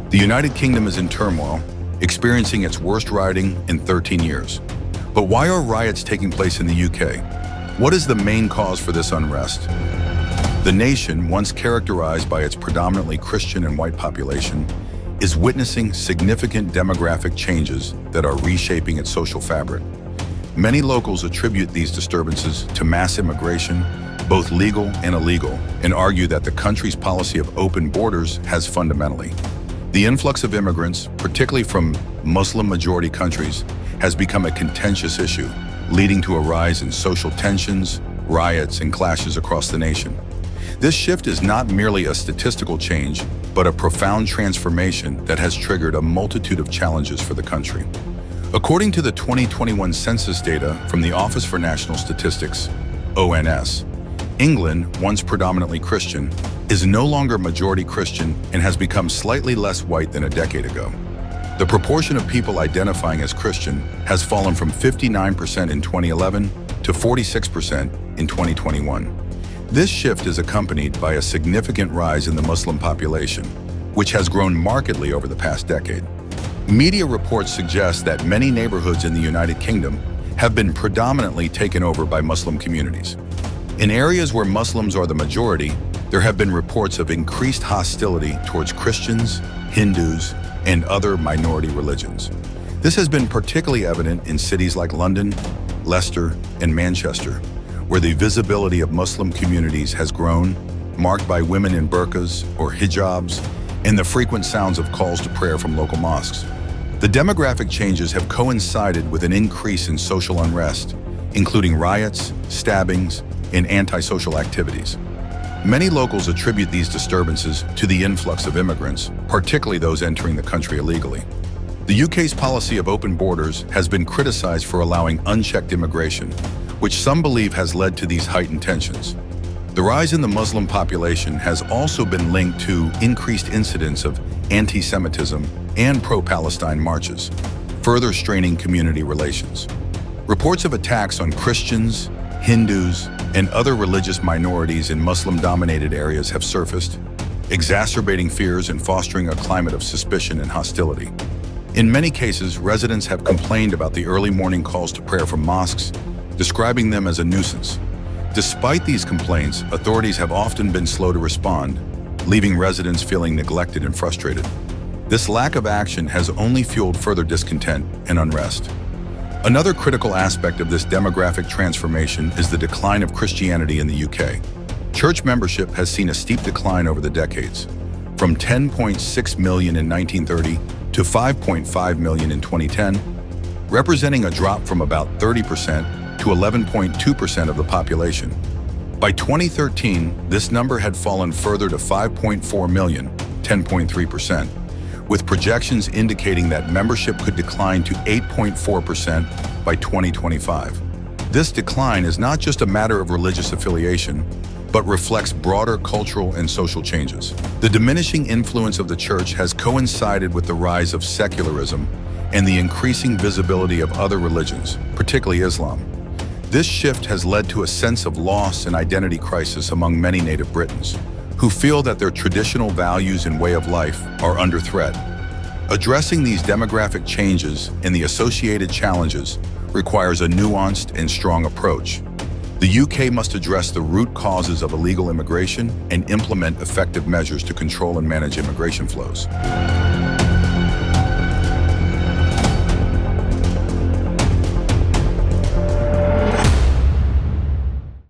The United Kingdom is in turmoil, experiencing its worst rioting in 13 years. But why are riots taking place in the UK? What is the main cause for this unrest? The nation, once characterized by its predominantly Christian and white population, is witnessing significant demographic changes that are reshaping its social fabric. Many locals attribute these disturbances to mass immigration, both legal and illegal, and argue that the country's policy of open borders has fundamentally. The influx of immigrants, particularly from Muslim-majority countries, has become a contentious issue, leading to a rise in social tensions, riots, and clashes across the nation. This shift is not merely a statistical change, but a profound transformation that has triggered a multitude of challenges for the country. According to the 2021 census data from the Office for National Statistics, ONS, England, once predominantly Christian, is no longer majority Christian and has become slightly less white than a decade ago. The proportion of people identifying as Christian has fallen from 59% in 2011 to 46% in 2021. This shift is accompanied by a significant rise in the Muslim population, which has grown markedly over the past decade. Media reports suggest that many neighborhoods in the United Kingdom have been predominantly taken over by Muslim communities. In areas where Muslims are the majority, there have been reports of increased hostility towards Christians, Hindus, and other minority religions. This has been particularly evident in cities like London, Leicester, and Manchester, where the visibility of Muslim communities has grown, marked by women in burqas or hijabs, and the frequent sounds of calls to prayer from local mosques. The demographic changes have coincided with an increase in social unrest, including riots, stabbings, and antisocial activities. Many locals attribute these disturbances to the influx of immigrants, particularly those entering the country illegally. The UK's policy of open borders has been criticized for allowing unchecked immigration, which some believe has led to these heightened tensions. The rise in the Muslim population has also been linked to increased incidents of anti-Semitism and pro-Palestine marches, further straining community relations. Reports of attacks on Christians, Hindus, and other religious minorities in Muslim-dominated areas have surfaced, exacerbating fears and fostering a climate of suspicion and hostility. In many cases, residents have complained about the early morning calls to prayer from mosques, describing them as a nuisance. Despite these complaints, authorities have often been slow to respond, leaving residents feeling neglected and frustrated. This lack of action has only fueled further discontent and unrest. Another critical aspect of this demographic transformation is the decline of Christianity in the UK. Church membership has seen a steep decline over the decades, from 10.6 million in 1930 to 5.5 million in 2010, representing a drop from about 30% to 11.2% of the population. By 2013, this number had fallen further to 5.4 million, 10.3%. with projections indicating that membership could decline to 8.4% by 2025. This decline is not just a matter of religious affiliation, but reflects broader cultural and social changes. The diminishing influence of the church has coincided with the rise of secularism and the increasing visibility of other religions, particularly Islam. This shift has led to a sense of loss and identity crisis among many native Britons, who feel that their traditional values and way of life are under threat. Addressing these demographic changes and the associated challenges requires a nuanced and strong approach. The UK must address the root causes of illegal immigration and implement effective measures to control and manage immigration flows.